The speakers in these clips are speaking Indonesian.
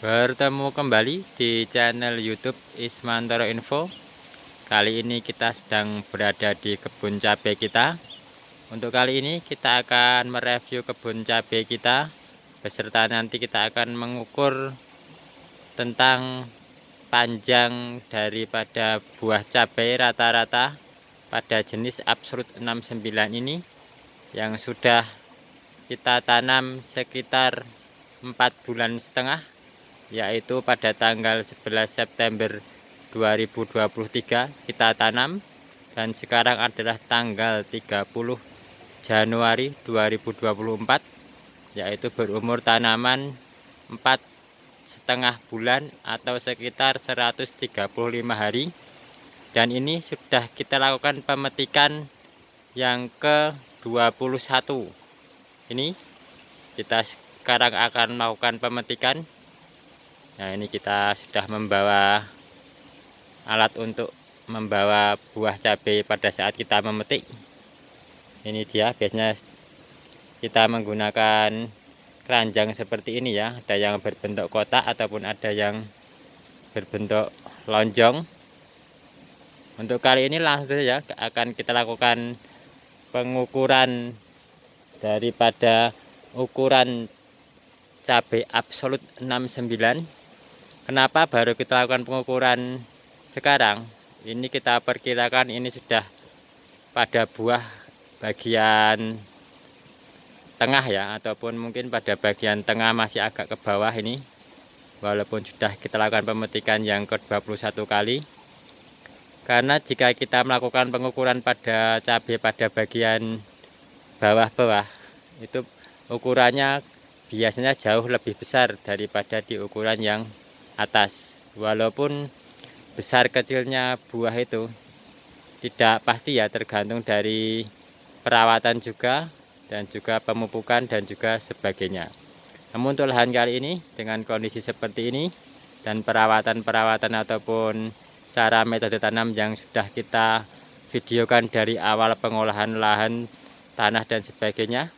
Bertemu kembali di channel YouTube Ismantoro Info. Kali ini kita sedang berada di kebun cabai kita. Untuk kali ini kita akan mereview kebun cabai kita, beserta nanti kita akan mengukur tentang panjang daripada buah cabai rata-rata pada jenis Absolut 69 ini yang sudah kita tanam sekitar 4,5 bulan, yaitu pada tanggal 11 September 2023 kita tanam, dan sekarang adalah tanggal 30 Januari 2024, yaitu berumur tanaman 4,5 bulan atau sekitar 135 hari. Dan ini sudah kita lakukan pemetikan yang ke-21. Ini kita sekarang akan melakukan pemetikan. Nah, ini kita sudah membawa alat untuk membawa buah cabai pada saat kita memetik. Ini dia, biasanya kita menggunakan keranjang seperti ini ya. Ada yang berbentuk kotak ataupun ada yang berbentuk lonjong. Untuk kali ini langsung saja akan kita lakukan pengukuran daripada ukuran cabai Absolut 69. Kenapa baru kita lakukan pengukuran sekarang? Ini kita perkirakan ini sudah pada buah bagian tengah ya, ataupun mungkin pada bagian tengah masih agak ke bawah ini. Walaupun sudah kita lakukan pemetikan yang ke-21 kali. Karena jika kita melakukan pengukuran pada cabai pada bagian bawah-bawah, itu ukurannya biasanya jauh lebih besar daripada di ukuran yang atas. Walaupun besar kecilnya buah itu tidak pasti ya, tergantung dari perawatan juga, dan juga pemupukan dan juga sebagainya. Namun untuk lahan kali ini dengan kondisi seperti ini dan perawatan ataupun cara metode tanam yang sudah kita videokan dari awal pengolahan lahan, tanah dan sebagainya,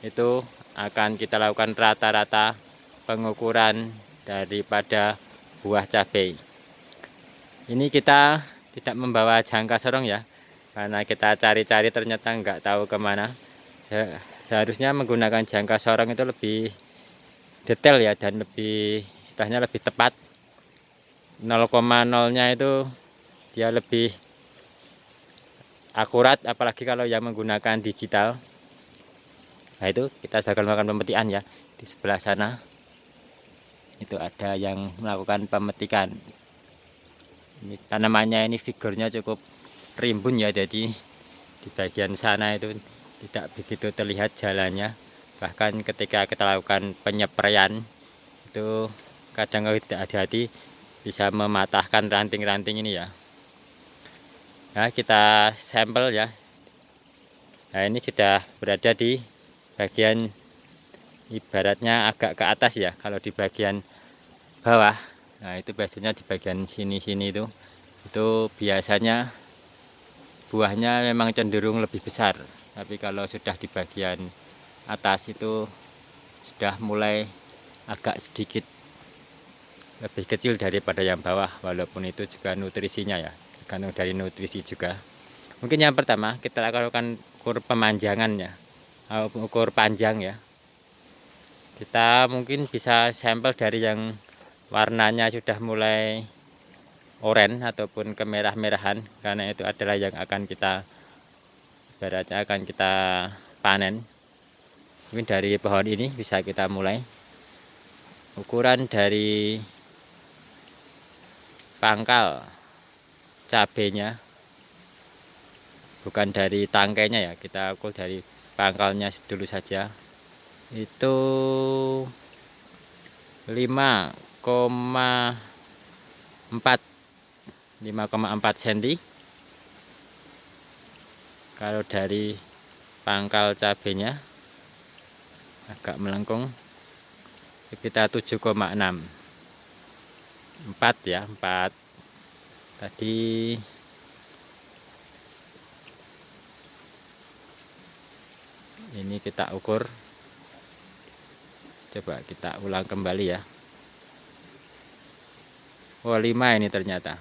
itu akan kita lakukan rata-rata pengukuran daripada buah cabai. Ini kita tidak membawa jangka sorong ya, karena kita cari-cari ternyata nggak tahu kemana. Seharusnya menggunakan jangka sorong itu lebih detail ya, dan lebih istilahnya lebih tepat. 0,0-nya itu dia lebih akurat, apalagi kalau yang menggunakan digital. Nah, itu kita sedang melakukan pemetikan ya. Di sebelah sana itu ada yang melakukan pemetikan. Ini tanamannya, ini figurnya cukup rimbun ya, jadi di bagian sana itu tidak begitu terlihat jalannya. Bahkan ketika kita lakukan penyepraian itu kadang kalau tidak hati-hati bisa mematahkan ranting-ranting ini ya. Nah, kita sampel ya. Nah, ini sudah berada di bagian ibaratnya agak ke atas ya. Kalau di bagian bawah, nah itu biasanya di bagian sini-sini itu biasanya buahnya memang cenderung lebih besar. Tapi kalau sudah di bagian atas itu sudah mulai agak sedikit lebih kecil daripada yang bawah. Walaupun itu juga nutrisinya ya, tergantung dari nutrisi juga. Mungkin yang pertama kita lakukan ukur pemanjangan ya, ukur panjang ya. Kita mungkin bisa sampel dari yang warnanya sudah mulai oranye ataupun kemerah-merahan, karena itu adalah yang akan kita ibaratnya akan kita panen. Mungkin dari pohon ini bisa kita mulai. Ukuran dari pangkal cabenya, bukan dari tangkainya ya, kita ukur dari pangkalnya dulu saja. Itu 5,4 cm. Kalau dari pangkal cabenya agak melengkung, sekitar 7,6. 4 ya, 4 tadi. Ini kita ukur, coba kita ulang kembali ya. Oh 5 ini ternyata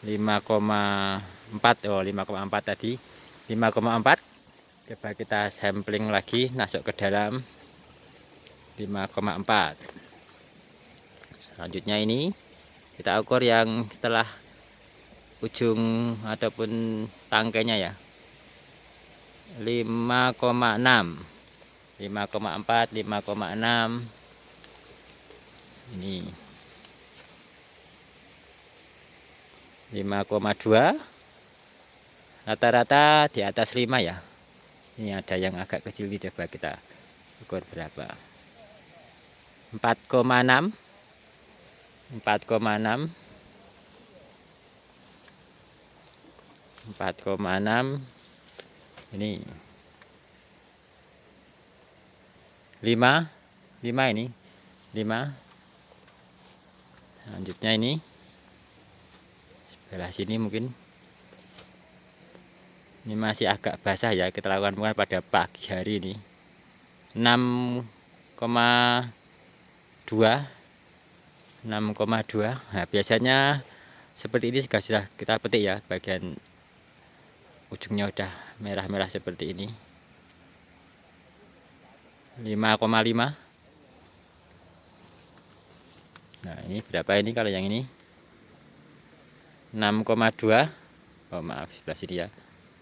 5,4. Oh 5,4 tadi 5,4. Coba kita sampling lagi, masuk ke dalam 5,4. Selanjutnya ini kita ukur yang setelah ujung ataupun tangkainya ya, 5,6. 5,4, 5,6 ini 5,2. Rata-rata di atas 5 ya. Ini ada yang agak kecil nih, coba kita ukur berapa. 4,6. 4,6. 4,6 ini 5 ini 5. Selanjutnya ini sebelah sini mungkin ini masih agak basah ya, kita lakukan pada pagi hari ini 6,2. 6,2. Nah biasanya seperti ini juga sudah kita petik ya, bagian ujungnya udah merah-merah seperti ini. 5,5. Nah ini berapa ini kalau yang ini 6,2. Oh maaf sebelah sini ya,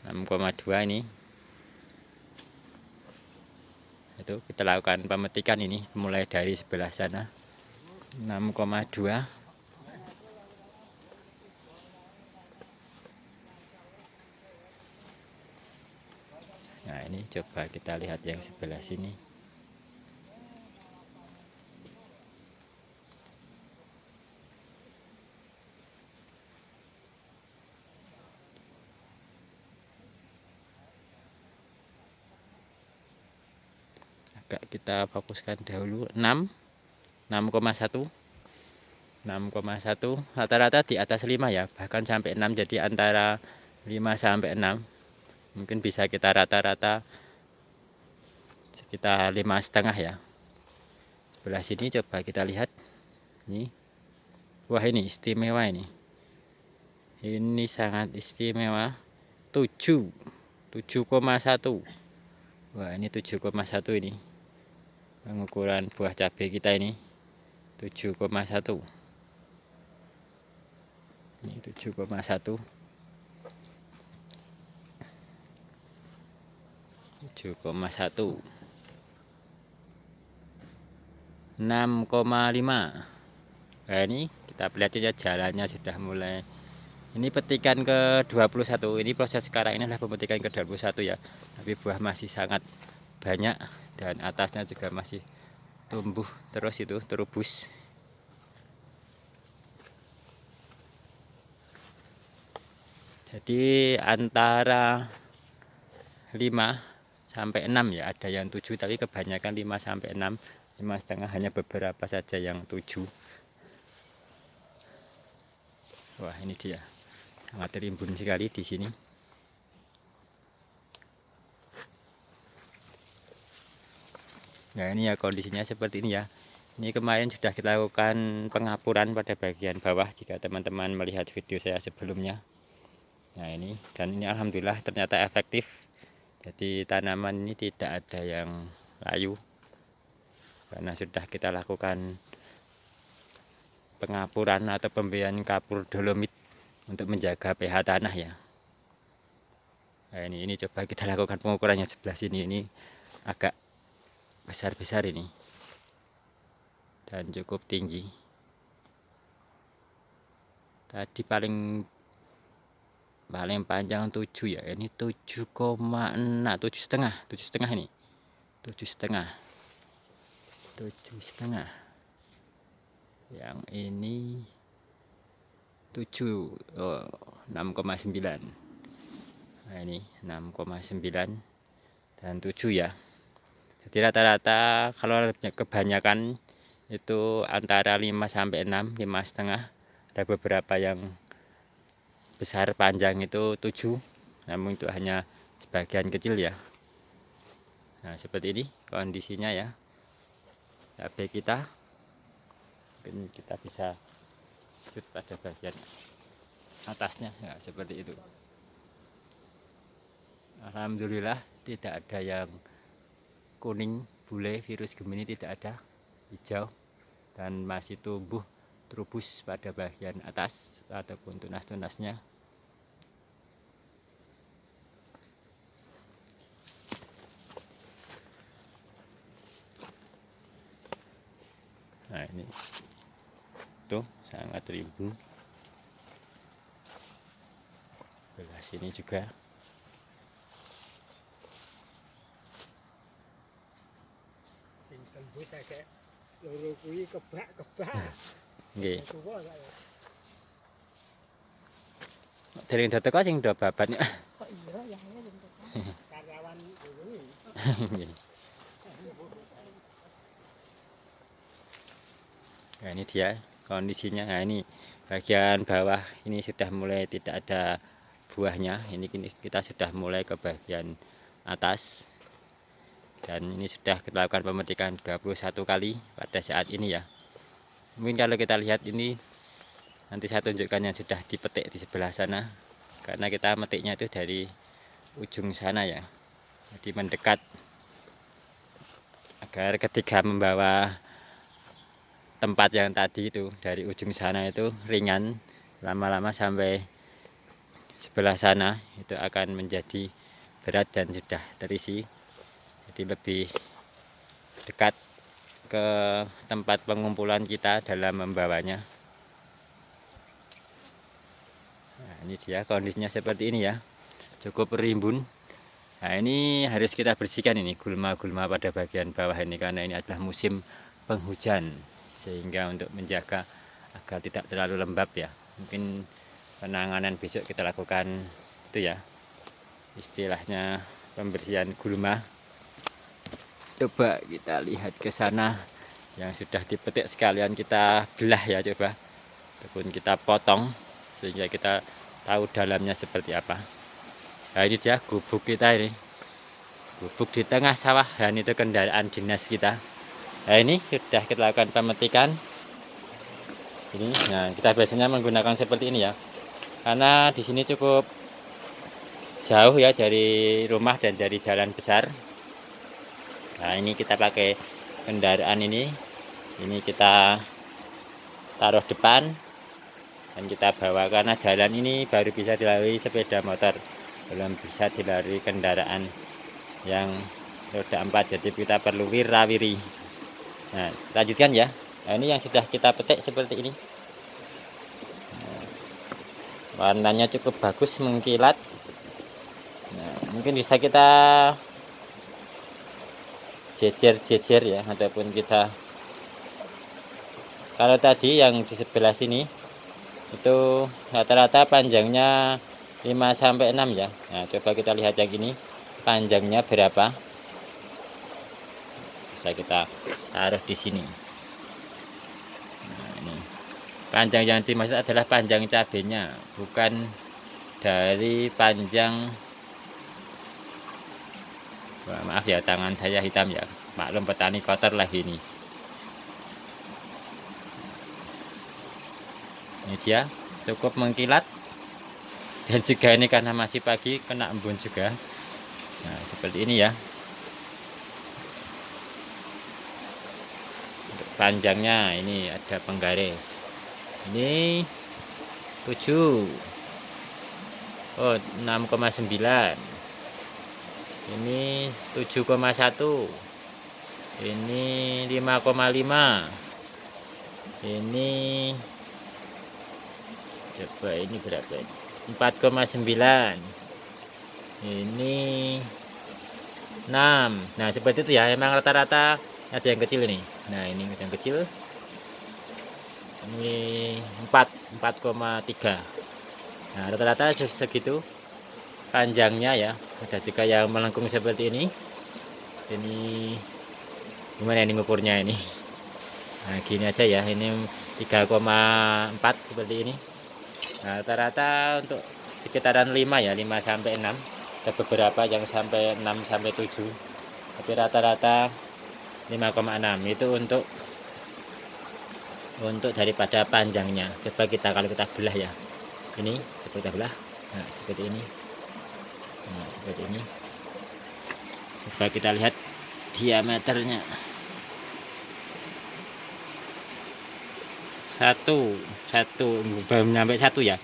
6,2 ini. Itu kita lakukan pemetikan ini mulai dari sebelah sana 6,2. Nah ini coba kita lihat yang sebelah sini. Agak kita fokuskan dahulu 6,1. 6,1 rata-rata di atas 5 ya, bahkan sampai 6, jadi antara 5 sampai 6 mungkin bisa kita rata-rata sekitar 5,5 ya. Sebelah sini coba kita lihat ini. Wah ini istimewa ini sangat istimewa. 7,1. Wah ini 7,1 ini pengukuran buah cabai kita ini 7,1. Ini 7,1. 7,1. 6,5. Nah ini kita lihat aja jalannya sudah mulai. Ini petikan ke 21. Ini proses sekarang ini adalah pemetikan ke 21 ya. Tapi buah masih sangat banyak dan atasnya juga masih tumbuh terus, itu terubus. Jadi antara 5 sampai 6 ya, ada yang 7 tapi kebanyakan 5 sampai 6. 5,5 hanya beberapa saja yang 7. Wah ini dia sangat rimbun sekali di sini. Nah ini ya kondisinya seperti ini ya. Ini kemarin sudah kita lakukan pengapuran pada bagian bawah jika teman-teman melihat video saya sebelumnya. Nah ini, dan ini alhamdulillah ternyata efektif. Jadi tanaman ini tidak ada yang layu karena sudah kita lakukan pengapuran atau pemberian kapur dolomit untuk menjaga pH tanah ya. Nah ini coba kita lakukan pengukurannya sebelah sini. Ini agak besar-besar ini dan cukup tinggi. Tadi paling panjang 7 ya, ini 7,6, 7,5 ini 7,5. Yang ini 7, 6,9. Nah ini 6,9 dan 7 ya. Jadi rata-rata kalau kebanyakan itu antara 5 sampai 6, 5,5. Ada beberapa yang besar panjang itu 7, namun itu hanya sebagian kecil ya. Nah seperti ini kondisinya ya cabai kita. Mungkin kita bisa pada bagian atasnya ya, seperti itu. Alhamdulillah tidak ada yang kuning bule, virus Gemini tidak ada, hijau, dan masih tumbuh trubus pada bagian atas ataupun tunas-tunasnya. Nah ini tuh sangat rimbun. Belah sini juga. Sing tembus agak loro kuwi kebak-kebak. Nggih. Tuwa kok ya. Dereng teko sing do babatnya. Kok iya ya hanya bentuk Karyawan kuwi. Nggih. Nah ini dia kondisinya. Nah ini bagian bawah ini sudah mulai tidak ada buahnya. Ini kita sudah mulai ke bagian atas. Dan ini sudah kita lakukan pemetikan 21 kali pada saat ini ya. Mungkin kalau kita lihat ini, nanti saya tunjukkan yang sudah dipetik di sebelah sana. Karena kita metiknya itu dari ujung sana ya. Jadi mendekat agar ketika membawa tempat yang tadi itu dari ujung sana itu ringan, lama-lama sampai sebelah sana itu akan menjadi berat dan sudah terisi. Jadi lebih dekat ke tempat pengumpulan kita dalam membawanya. Nah, ini dia kondisinya seperti ini ya, cukup rimbun. Nah ini harus kita bersihkan ini gulma-gulma pada bagian bawah ini, karena ini adalah musim penghujan, sehingga untuk menjaga agar tidak terlalu lembab ya, mungkin penanganan besok kita lakukan itu ya, istilahnya pembersihan gulma. Coba kita lihat ke sana yang sudah dipetik, sekalian kita belah ya, coba ataupun kita potong sehingga kita tahu dalamnya seperti apa. Nah ini dia gubuk kita ini, gubuk di tengah sawah, dan itu kendaraan dinas kita. Nah ini sudah kita lakukan pemetikan ini. Nah kita biasanya menggunakan seperti ini ya, karena di sini cukup jauh ya dari rumah dan dari jalan besar. Nah ini kita pakai kendaraan ini kita taruh depan dan kita bawa, karena jalan ini baru bisa dilalui sepeda motor, belum bisa dilalui kendaraan yang roda 4, jadi kita perlu wirawiri. Nah lanjutkan ya. Nah ini yang sudah kita petik seperti ini. Nah, warnanya cukup bagus, mengkilat. Nah, mungkin bisa kita jejer-jejer ya, ataupun kita, kalau tadi yang di sebelah sini itu rata-rata panjangnya 5-6 ya. Nah coba kita lihat yang ini panjangnya berapa, bisa kita taruh di sini. Nah ini panjang yang dimaksud adalah panjang cabenya, bukan dari panjang, maaf ya tangan saya hitam ya, maklum petani kotor lagi ini. Ini dia cukup mengkilat, dan juga ini karena masih pagi kena embun juga. Nah seperti ini ya. Untuk panjangnya ini ada penggaris, ini 7, oh 6,9, ini 7,1, ini 5,5, ini coba ini berapa ini, 4,9, ini 6. Nah seperti itu ya, emang rata-rata ada yang kecil ini. Nah ini yang kecil ini 4,3. Nah rata-rata segitu panjangnya ya. Ada juga yang melengkung seperti ini. Ini gimana ini ukurnya ini? Nah gini aja ya, ini 3,4 seperti ini. Nah rata-rata untuk sekitaran 5 ya, 5-6. Ada beberapa yang sampai 6-7, tapi rata-rata 5,6 itu untuk untuk daripada panjangnya. Coba kalau kita belah ya, ini coba kita belah, nah seperti ini, nah seperti ini. Coba kita lihat diameternya, satu belum sampai 1 ya,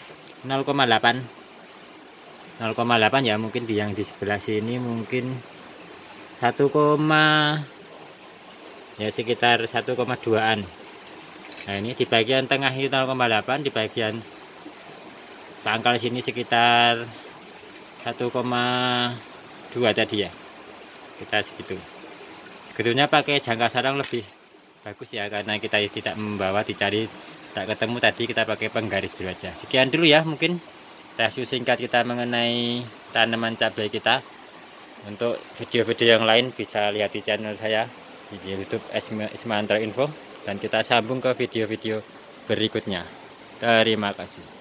0,8 ya, mungkin yang di sebelah sini mungkin 1, ya sekitar 1,2an. Nah ini di bagian tengah itu 0,8, di bagian pangkal sini sekitar 1,2 tadi ya, kita segitunya. Pakai jangka sarang lebih bagus ya, karena kita tidak membawa, dicari tak ketemu tadi, kita pakai penggaris dulu aja. Sekian dulu ya, mungkin review singkat kita mengenai tanaman cabai kita. Untuk video-video yang lain bisa lihat di channel saya di YouTube Ismanto Info, dan kita sambung ke video-video berikutnya. Terima kasih.